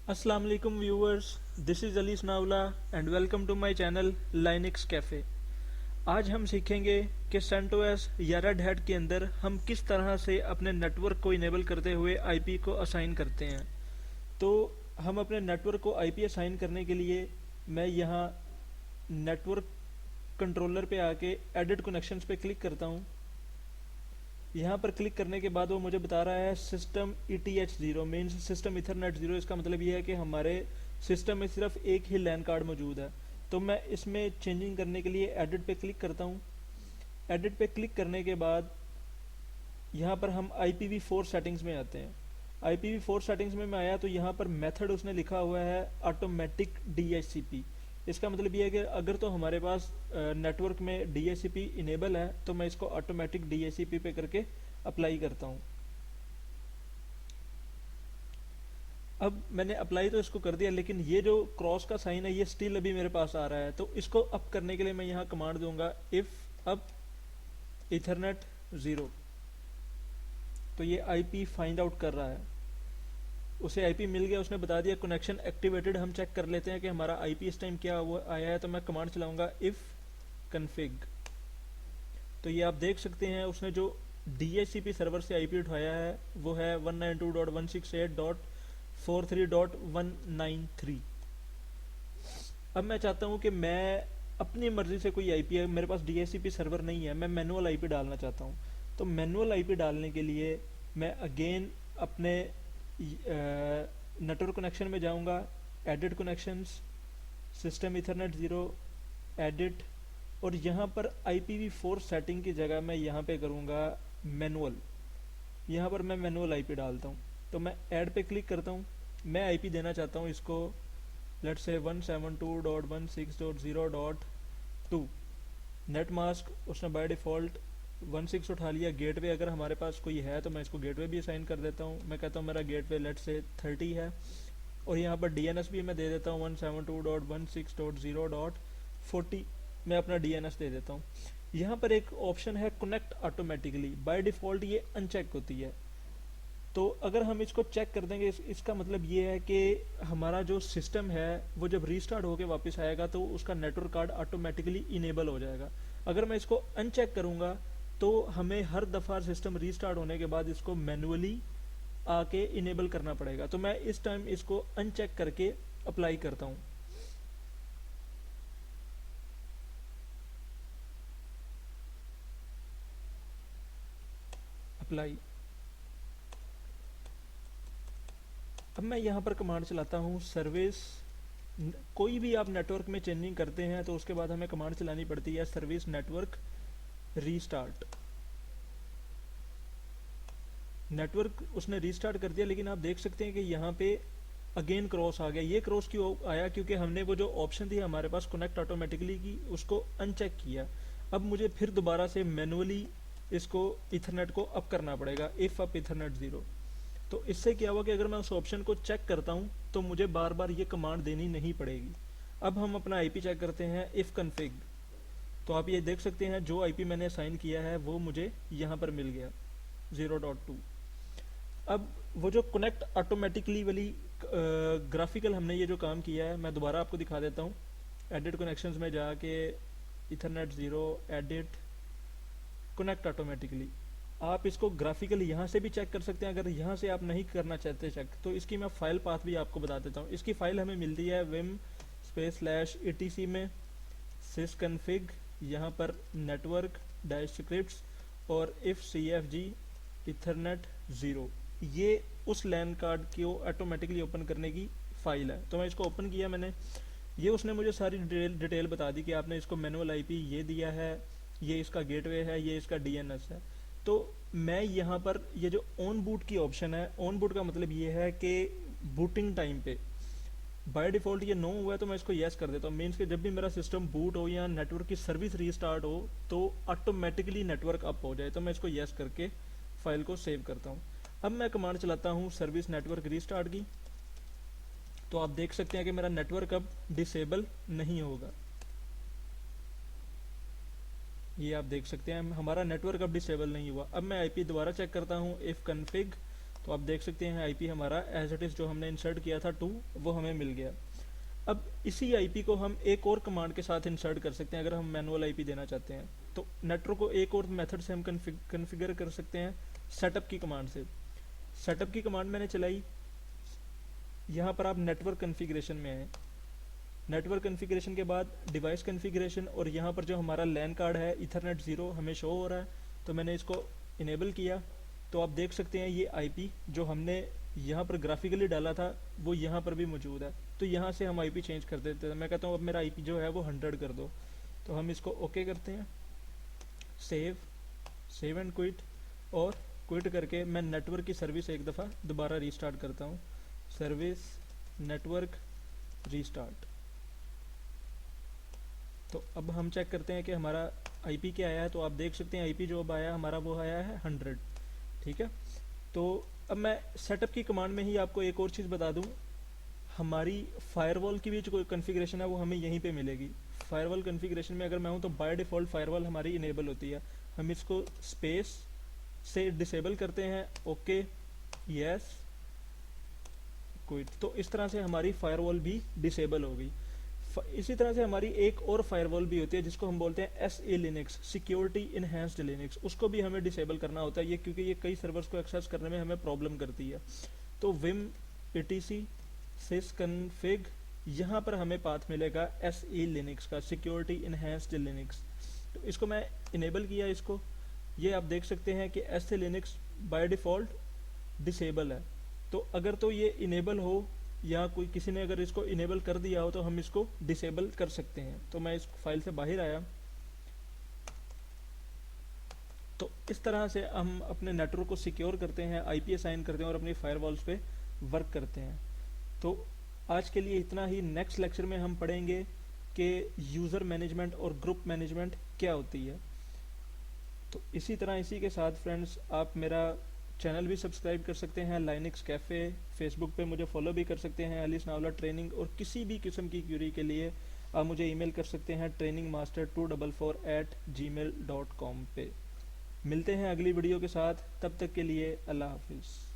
अस्सलाम वालेकुम viewers, this is Ali Sanaullah and welcome to my channel Linux cafe. आज हम सीखेंगे कि सेंटोस या रेड हैट के अंदर हम किस तरह से अपने नेटवर्क को इनेबल करते हुए आईपी को असाइन करते हैं। तो हम अपने नेटवर्क को आईपी असाइन करने के लिए मैं यहाँ नेटवर्क कंट्रोलर पे आके एडिट कनेक्शंस पे क्लिक करता हूँ। यहाँ पर क्लिक करने के बाद वो मुझे बता रहा है system ETH0 means system Ethernet zero. इसका मतलब ये है कि हमारे सिस्टम में सिर्फ एक ही लैन कार्ड मौजूद है। तो मैं इसमें चेंजिंग करने के लिए एडिट पे क्लिक करता हूँ। एडिट पे क्लिक करने के बाद यहाँ पर हम IPv4 सेटिंग्स में आते हैं। IPv4 सेटिंग्स में मैं आया तो यहाँ पर मेथड उसने लिखा हुआ है ऑटोमेटिक DHCP। इसका मतलब ये है कि अगर तो हमारे पास नेटवर्क में DHCP इनेबल है तो मैं इसको ऑटोमेटिक DHCP पे करके अप्लाई करता हूँ। अब मैंने अप्लाई तो इसको कर दिया, लेकिन ये जो क्रॉस का साइन है ये स्टिल अभी मेरे पास आ रहा है। तो इसको अप करने के लिए मैं यहाँ कमांड दूंगा इफ अप इथरनेट 0। तो ये आईपी फाइंड आउट कर रहा है, उसे आईपी मिल गया, उसने बता दिया कनेक्शन एक्टिवेटेड। हम चेक कर लेते हैं कि हमारा आईपी इस टाइम क्या हुआ आया है। तो मैं कमांड चलाऊंगा इफ कन्फिग। तो ये आप देख सकते हैं उसने जो DHCP सर्वर से आईपी उठाया है वो है 192.168.43.193। अब मैं चाहता हूँ कि मैं अपनी मर्जी से कोई आईपी है, मेरे पास DHCP सर्वर नहीं है, मैं मैनुअल आईपी डालना चाहता हूँ। तो मैनुअल आईपी डालने के लिए मैं अगेन अपने नेटवर्क कनेक्शन में जाऊंगा, edit connections, system Ethernet 0, edit, और यहाँ पर IPv4 सेटिंग की जगह मैं यहाँ पे करूँगा मैनुअल। यहाँ पर मैं मैनुअल आईपी डालता हूँ। तो मैं ऐड पे क्लिक करता हूँ। मैं आईपी देना चाहता हूँ इसको लेट्स से 172.168.0.2। नेट मास्क उसने बाय डिफ़ॉल्ट 16 उठा लिया। गेटवे अगर हमारे पास कोई है तो मैं इसको गेटवे भी असाइन कर देता हूँ। मैं कहता हूँ मेरा गेटवे लेट्स से 30 है, और यहाँ पर DNS भी मैं दे देता हूँ 172.168.0.40। मैं अपना DNS दे देता हूँ। यहाँ पर एक ऑप्शन है कनेक्ट ऑटोमेटिकली, बाय डिफ़ॉल्ट ये अनचेक होती है। तो अगर हम इसको चेक कर देंगे इसका मतलब ये है कि हमारा जो सिस्टम है वो जब रीस्टार्ट होके वापस आएगा तो उसका नेटवर्क कार्ड ऑटोमेटिकली इनेबल हो जाएगा। अगर मैं इसको अनचेक करूँगा तो हमें हर दफ़ा सिस्टम रीस्टार्ट होने के बाद इसको मैनुअली आके इनेबल करना पड़ेगा। तो मैं इस टाइम इसको अनचेक करके अप्लाई करता हूँ। अप्लाई। अब मैं यहाँ पर कमांड चलाता हूँ सर्विस। कोई भी आप नेटवर्क में चेंजिंग करते हैं तो उसके बाद हमें कमांड चलानी पड़ती है सर्विस नेटवर्क रीस्टार्ट। नेटवर्क उसने रीस्टार्ट कर दिया, लेकिन आप देख सकते हैं कि यहाँ पे अगेन क्रॉस आ गया। ये क्रॉस क्यों आया? क्योंकि हमने वो जो ऑप्शन थी हमारे पास कनेक्ट ऑटोमेटिकली की, उसको अनचेक किया। अब मुझे फिर दोबारा से मैनुअली इसको इथरनेट को अप करना पड़ेगा, इफ अप इथरनेट 0। तो इससे क्या हुआ कि अगर मैं उस ऑप्शन को चेक करता हूँ तो मुझे बार बार ये कमांड देनी नहीं पड़ेगी। अब हम अपना आईपी चेक करते हैं इफ कन्फिग। तो आप ये देख सकते हैं जो आईपी मैंने असाइन किया है वो मुझे यहाँ पर मिल गया 0.2। अब वो जो कनेक्ट ऑटोमेटिकली वाली ग्राफिकल हमने ये जो काम किया है मैं दोबारा आपको दिखा देता हूँ। एडिट कनेक्शंस में जाके इथरनेट 0, एडिट, कनेक्ट ऑटोमेटिकली। आप इसको ग्राफिकल यहाँ से भी चेक कर सकते हैं। अगर यहाँ से आप नहीं करना चाहते चेक तो इसकी मैं फाइल पाथ भी आपको बता देता हूँ। इसकी फाइल हमें मिलती है विम /etc में sysconfig, यहाँ पर नेटवर्क डैश स्क्रिप्ट्स और इफ cfg इथरनेट 0। ये उस लैन कार्ड को ऑटोमेटिकली ओपन करने की फाइल है। तो मैं इसको ओपन किया मैंने, ये उसने मुझे सारी डिटेल बता दी कि आपने इसको मैनुअल आईपी ये दिया है, ये इसका गेटवे है, ये इसका DNS है। तो मैं यहाँ पर ये जो ऑन बूट की ऑप्शन है, ऑन बूट का मतलब ये है कि बूटिंग टाइम पे बाय डिफ़ॉल्ट ये नो हुआ है तो मैं इसको येस कर देता हूँ। मीन्स कि जब भी मेरा सिस्टम बूट हो या नेटवर्क की सर्विस रीस्टार्ट हो तो ऑटोमेटिकली नेटवर्क अप हो जाए। तो मैं इसको येस करके फाइल को सेव करता हूँ। अब मैं कमांड चलाता हूँ सर्विस नेटवर्क रीस्टार्ट की। तो आप देख सकते हैं कि मेरा नेटवर्क अब डिसेबल नहीं होगा। ये आप देख सकते हैं हमारा नेटवर्क अब डिसेबल नहीं हुआ। अब मैं आईपी दोबारा चेक करता हूँ इफ कन्फिग तो आप देख सकते हैं आईपी हमारा एज इट इज़ जो हमने इंसर्ट किया था 2 वो हमें मिल गया। अब इसी आईपी को हम एक और कमांड के साथ इंसर्ट कर सकते हैं अगर हम मैनुअल आईपी देना चाहते हैं। तो नेटवर्क को एक और मेथड से हम कन्फिगर कर सकते हैं सेटअप की कमांड से। सेटअप की कमांड मैंने चलाई, यहाँ पर आप नेटवर्क कन्फिग्रेशन में आए, नेटवर्क कन्फिग्रेशन के बाद डिवाइस कन्फिग्रेशन, और यहाँ पर जो हमारा लैन कार्ड है इथरनेट 0 हमें शो हो रहा है, तो मैंने इसको इनेबल किया। तो आप देख सकते हैं ये आईपी जो हमने यहाँ पर ग्राफिकली डाला था वो यहाँ पर भी मौजूद है। तो यहाँ से हम आईपी चेंज कर देते हैं। मैं कहता हूँ अब मेरा आईपी जो है वो 100 कर दो, तो हम इसको ओके करते हैं, सेव एंड क्विट, और क्विट करके मैं नेटवर्क की सर्विस एक दफ़ा दोबारा रीस्टार्ट करता हूँ, सर्विस नेटवर्क रीस्टार्ट। तो अब हम चेक करते हैं कि हमारा आईपी क्या आया है। तो आप देख सकते हैं आईपी जो अब आया हमारा वो आया है 100, ठीक है। तो अब मैं सेटअप की कमांड में ही आपको एक और चीज़ बता दूं, हमारी फायरवॉल की भी जो कोई कॉन्फ़िगरेशन है वो हमें यहीं पे मिलेगी। फायरवॉल कॉन्फ़िगरेशन में अगर मैं हूं तो बाय डिफ़ॉल्ट फायरवॉल हमारी इनेबल होती है। हम इसको स्पेस से डिसेबल करते हैं, ओके यस क्विट। तो इस तरह से हमारी फायरवॉल भी डिसेबल हो गई। इसी तरह से हमारी एक और फायरवॉल भी होती है जिसको हम बोलते हैं SE Linux, security enhanced Linux. उसको भी हमें डिसेबल करना होता है ये, क्योंकि ये कई सर्वर्स को एक्सेस करने में हमें प्रॉब्लम करती है। तो विम etc sysconfig, यहाँ पर हमें पाथ मिलेगा एसए लिनक्स का, सिक्योरिटी इनहेंस्ड लिनक्स। तो इसको मैं इनेबल किया इसको, ये आप देख सकते हैं कि SE Linux by default disable है। तो अगर तो ये इनेबल हो या कोई किसी ने अगर इसको इनेबल कर दिया हो तो हम इसको डिसेबल कर सकते हैं। तो मैं इस फाइल से बाहर आया। तो इस तरह से हम अपने नेटवर्क को सिक्योर करते हैं, आईपी असाइन करते हैं और अपनी फायरवॉल्स पे वर्क करते हैं। तो आज के लिए इतना ही। नेक्स्ट लेक्चर में हम पढ़ेंगे कि यूज़र मैनेजमेंट और ग्रुप मैनेजमेंट क्या होती है। तो इसी तरह इसी के साथ फ्रेंड्स आप मेरा चैनल भी सब्सक्राइब कर सकते हैं, लाइनक्स कैफ़े, फेसबुक पे मुझे फॉलो भी कर सकते हैं, एलिस नावला ट्रेनिंग। और किसी भी किस्म की क्यूरी के लिए आप मुझे ईमेल कर सकते हैं trainingmaster244@gmail.com पे। मिलते हैं अगली वीडियो के साथ, तब तक के लिए अल्लाह हाफिज़।